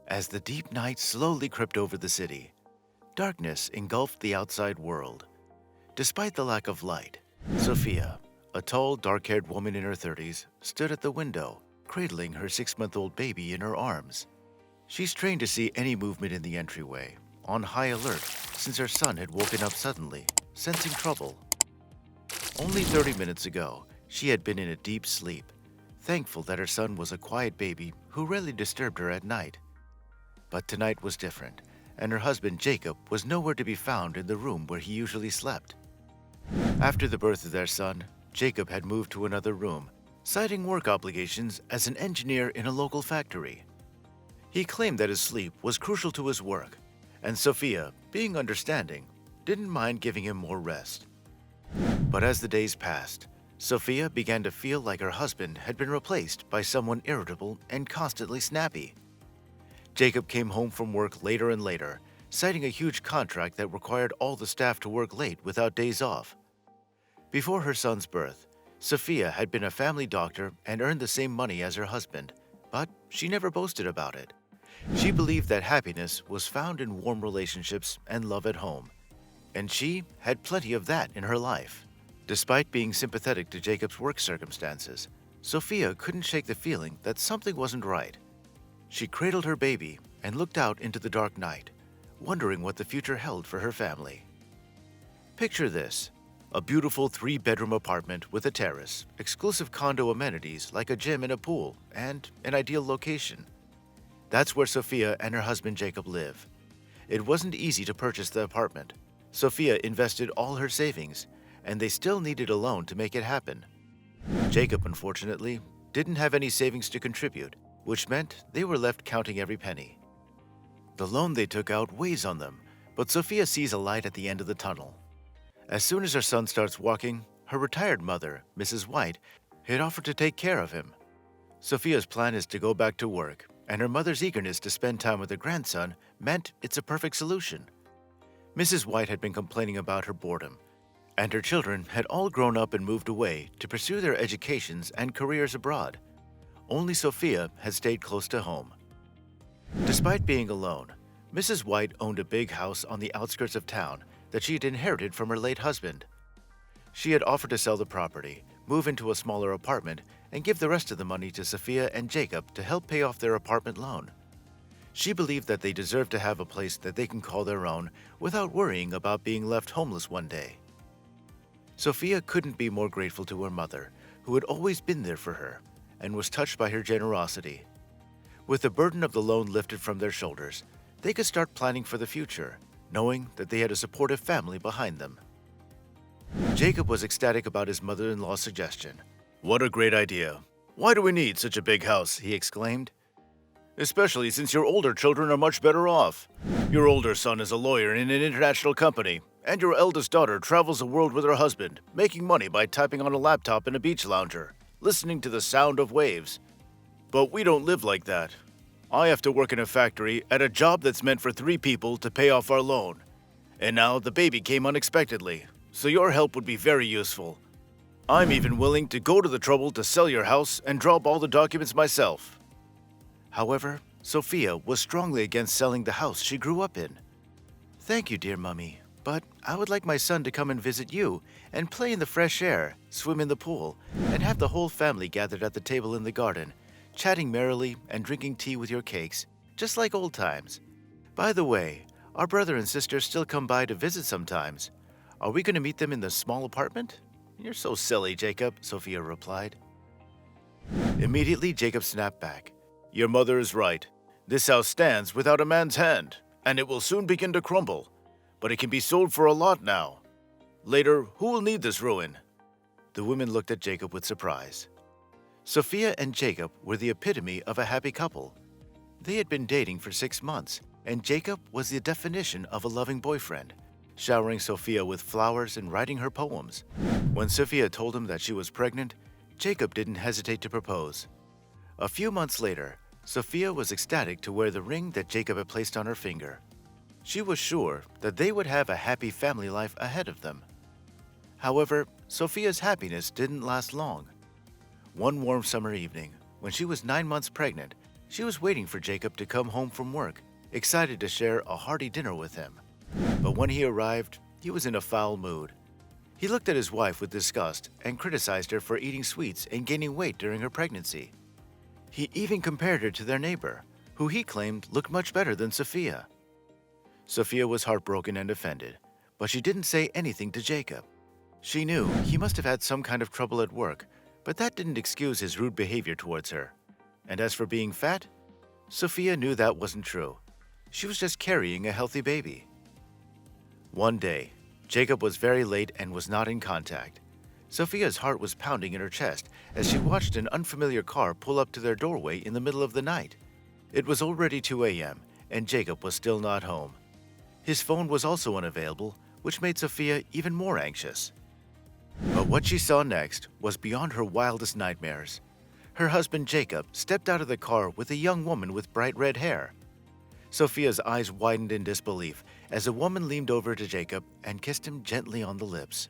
As the deep night slowly crept over the city, darkness engulfed the outside world. Despite the lack of light, Sophia, a tall, dark-haired woman in her 30s, stood at the window, cradling her 6-month-old baby in her arms. She strained to see any movement in the entryway, on high alert since her son had woken up suddenly, sensing trouble. Only 30 minutes ago, she had been in a deep sleep, thankful that her son was a quiet baby who rarely disturbed her at night. But tonight was different, and her husband Jacob was nowhere to be found in the room where he usually slept. After the birth of their son, Jacob had moved to another room, citing work obligations as an engineer in a local factory. He claimed that his sleep was crucial to his work, and Sophia, being understanding, didn't mind giving him more rest. But as the days passed, Sophia began to feel like her husband had been replaced by someone irritable and constantly snappy. Jacob came home from work later and later, citing a huge contract that required all the staff to work late without days off. Before her son's birth, Sophia had been a family doctor and earned the same money as her husband, but she never boasted about it. She believed that happiness was found in warm relationships and love at home, and she had plenty of that in her life. Despite being sympathetic to Jacob's work circumstances, Sophia couldn't shake the feeling that something wasn't right. She cradled her baby and looked out into the dark night, wondering what the future held for her family. Picture this: a beautiful 3-bedroom apartment with a terrace, exclusive condo amenities like a gym and a pool, and an ideal location. That's where Sophia and her husband Jacob live. It wasn't easy to purchase the apartment. Sophia invested all her savings, and they still needed a loan to make it happen. Jacob, unfortunately, didn't have any savings to contribute, which meant they were left counting every penny. The loan they took out weighs on them, but Sophia sees a light at the end of the tunnel. As soon as her son starts walking, her retired mother, Mrs. White, had offered to take care of him. Sophia's plan is to go back to work, and her mother's eagerness to spend time with her grandson meant it's a perfect solution. Mrs. White had been complaining about her boredom, and her children had all grown up and moved away to pursue their educations and careers abroad. Only Sophia had stayed close to home. Despite being alone, Mrs. White owned a big house on the outskirts of town that she had inherited from her late husband. She had offered to sell the property, move into a smaller apartment, and give the rest of the money to Sophia and Jacob to help pay off their apartment loan. She believed that they deserved to have a place that they can call their own without worrying about being left homeless one day. Sophia couldn't be more grateful to her mother, who had always been there for her, and was touched by her generosity. With the burden of the loan lifted from their shoulders, they could start planning for the future, knowing that they had a supportive family behind them. Jacob was ecstatic about his mother-in-law's suggestion. "What a great idea! Why do we need such a big house?" he exclaimed. "Especially since your older children are much better off. Your older son is a lawyer in an international company, and your eldest daughter travels the world with her husband, making money by typing on a laptop in a beach lounger, listening to the sound of waves. But we don't live like that. I have to work in a factory at a job that's meant for 3 people to pay off our loan. And now the baby came unexpectedly, so your help would be very useful. I'm even willing to go to the trouble to sell your house and draw up all the documents myself." However, Sophia was strongly against selling the house she grew up in. "Thank you, dear Mummy, but I would like my son to come and visit you and play in the fresh air, swim in the pool, and have the whole family gathered at the table in the garden, chatting merrily and drinking tea with your cakes, just like old times. By the way, our brother and sister still come by to visit sometimes. Are we going to meet them in the small apartment?" "You're so silly, Jacob," Sophia replied. Immediately, Jacob snapped back. "Your mother is right. This house stands without a man's hand, and it will soon begin to crumble. But it can be sold for a lot now. Later, who will need this ruin?" The women looked at Jacob with surprise. Sophia and Jacob were the epitome of a happy couple. They had been dating for 6 months, and Jacob was the definition of a loving boyfriend, showering Sophia with flowers and writing her poems. When Sophia told him that she was pregnant, Jacob didn't hesitate to propose. A few months later, Sophia was ecstatic to wear the ring that Jacob had placed on her finger. She was sure that they would have a happy family life ahead of them. However, Sophia's happiness didn't last long. One warm summer evening, when she was 9 months pregnant, She was waiting for Jacob to come home from work, excited to share a hearty dinner with him. But when he arrived, he was in a foul mood. He looked at his wife with disgust and criticized her for eating sweets and gaining weight during her pregnancy. He even compared her to their neighbor, who he claimed looked much better than Sophia. Sophia was heartbroken and offended, but she didn't say anything to Jacob. She knew he must have had some kind of trouble at work, but that didn't excuse his rude behavior towards her. And as for being fat, Sophia knew that wasn't true. She was just carrying a healthy baby. One day, Jacob was very late and was not in contact. Sophia's heart was pounding in her chest as she watched an unfamiliar car pull up to their doorway in the middle of the night. It was already 2 a.m., and Jacob was still not home. His phone was also unavailable, which made Sophia even more anxious. But what she saw next was beyond her wildest nightmares. Her husband Jacob stepped out of the car with a young woman with bright red hair. Sophia's eyes widened in disbelief as a woman leaned over to Jacob and kissed him gently on the lips.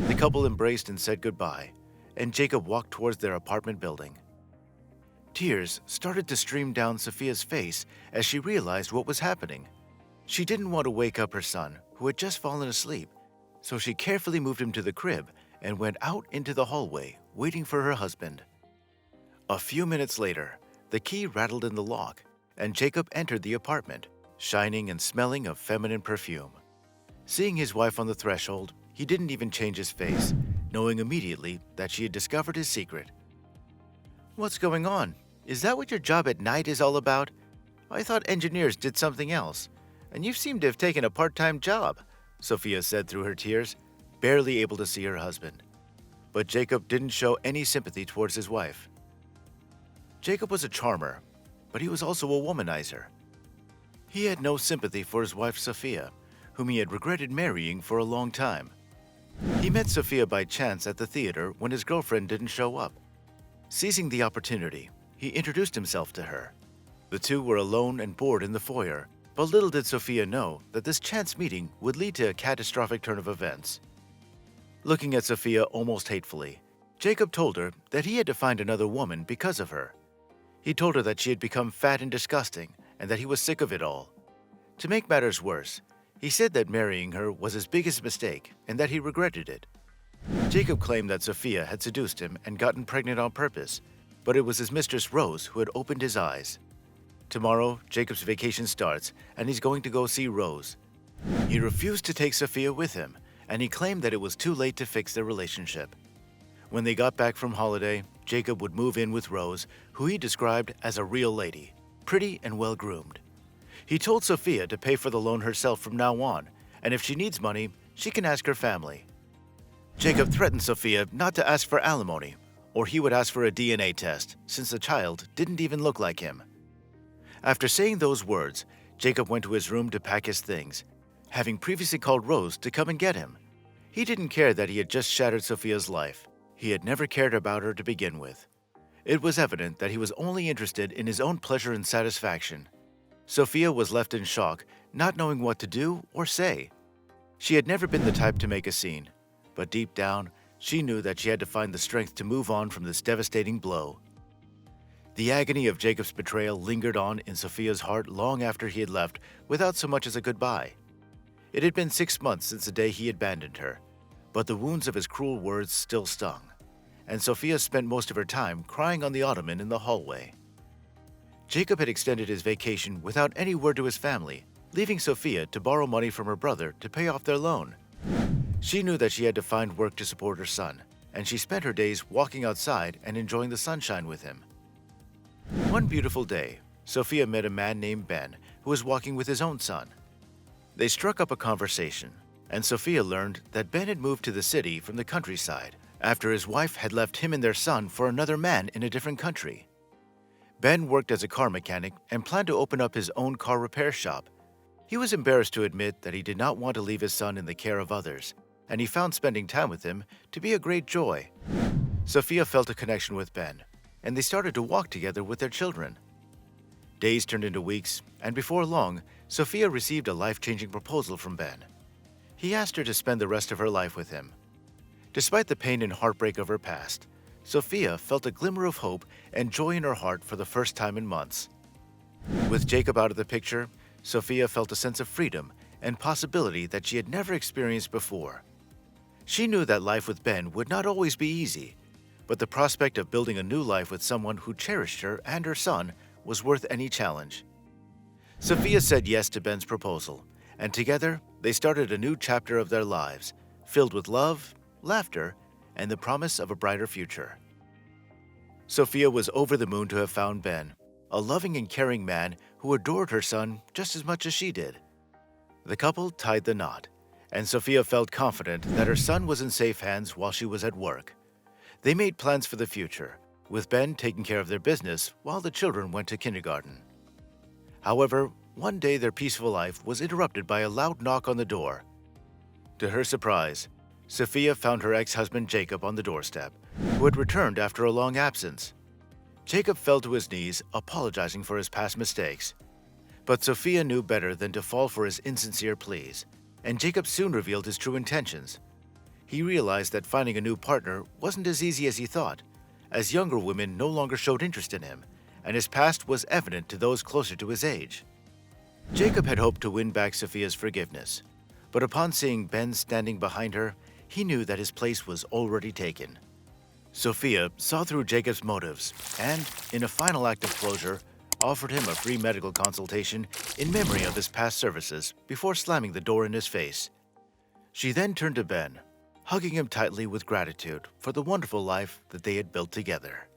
The couple embraced and said goodbye, and Jacob walked towards their apartment building. Tears started to stream down Sophia's face as she realized what was happening. She didn't want to wake up her son, who had just fallen asleep, so she carefully moved him to the crib and went out into the hallway, waiting for her husband. A few minutes later, the key rattled in the lock, and Jacob entered the apartment, shining and smelling of feminine perfume. Seeing his wife on the threshold, he didn't even change his face, knowing immediately that she had discovered his secret. "What's going on? Is that what your job at night is all about? I thought engineers did something else, and you seem to have taken a part-time job," Sophia said through her tears, barely able to see her husband. But Jacob didn't show any sympathy towards his wife. Jacob was a charmer, but he was also a womanizer. He had no sympathy for his wife Sophia, whom he had regretted marrying for a long time. He met Sophia by chance at the theater when his girlfriend didn't show up. Seizing the opportunity, he introduced himself to her. The two were alone and bored in the foyer, but little did Sophia know that this chance meeting would lead to a catastrophic turn of events. Looking at Sophia almost hatefully, Jacob told her that he had to find another woman because of her. He told her that she had become fat and disgusting and that he was sick of it all. To make matters worse, he said that marrying her was his biggest mistake and that he regretted it. Jacob claimed that Sophia had seduced him and gotten pregnant on purpose, but it was his mistress Rose who had opened his eyes. Tomorrow, Jacob's vacation starts and he's going to go see Rose. He refused to take Sophia with him, and he claimed that it was too late to fix their relationship. When they got back from holiday, Jacob would move in with Rose, who he described as a real lady, pretty and well-groomed. He told Sophia to pay for the loan herself from now on, and if she needs money, she can ask her family. Jacob threatened Sophia not to ask for alimony, or he would ask for a DNA test, since the child didn't even look like him. After saying those words, Jacob went to his room to pack his things, having previously called Rose to come and get him. He didn't care that he had just shattered Sophia's life. He had never cared about her to begin with. It was evident that he was only interested in his own pleasure and satisfaction. Sophia was left in shock, not knowing what to do or say. She had never been the type to make a scene, but deep down, she knew that she had to find the strength to move on from this devastating blow. The agony of Jacob's betrayal lingered on in Sophia's heart long after he had left, without so much as a goodbye. It had been 6 months since the day he abandoned her, but the wounds of his cruel words still stung, and Sophia spent most of her time crying on the ottoman in the hallway. Jacob had extended his vacation without any word to his family, leaving Sophia to borrow money from her brother to pay off their loan. She knew that she had to find work to support her son, and she spent her days walking outside and enjoying the sunshine with him. One beautiful day, Sophia met a man named Ben who was walking with his own son. They struck up a conversation, and Sophia learned that Ben had moved to the city from the countryside after his wife had left him and their son for another man in a different country. Ben worked as a car mechanic and planned to open up his own car repair shop. He was embarrassed to admit that he did not want to leave his son in the care of others, and he found spending time with him to be a great joy. Sophia felt a connection with Ben, and they started to walk together with their children. Days turned into weeks, and before long, Sophia received a life-changing proposal from Ben. He asked her to spend the rest of her life with him. Despite the pain and heartbreak of her past, Sophia felt a glimmer of hope and joy in her heart for the first time in months. With Jacob out of the picture, Sophia felt a sense of freedom and possibility that she had never experienced before. She knew that life with Ben would not always be easy, but the prospect of building a new life with someone who cherished her and her son was worth any challenge. Sophia said yes to Ben's proposal, and together they started a new chapter of their lives, filled with love, laughter, and the promise of a brighter future. Sophia was over the moon to have found Ben, a loving and caring man who adored her son just as much as she did. The couple tied the knot, and Sophia felt confident that her son was in safe hands while she was at work. They made plans for the future, with Ben taking care of their business while the children went to kindergarten. However, one day their peaceful life was interrupted by a loud knock on the door. To her surprise, Sophia found her ex-husband Jacob on the doorstep, who had returned after a long absence. Jacob fell to his knees, apologizing for his past mistakes. But Sophia knew better than to fall for his insincere pleas, and Jacob soon revealed his true intentions. He realized that finding a new partner wasn't as easy as he thought, as younger women no longer showed interest in him, and his past was evident to those closer to his age. Jacob had hoped to win back Sophia's forgiveness, but upon seeing Ben standing behind her, he knew that his place was already taken. Sophia saw through Jacob's motives and, in a final act of closure, offered him a free medical consultation in memory of his past services before slamming the door in his face. She then turned to Ben, hugging him tightly with gratitude for the wonderful life that they had built together.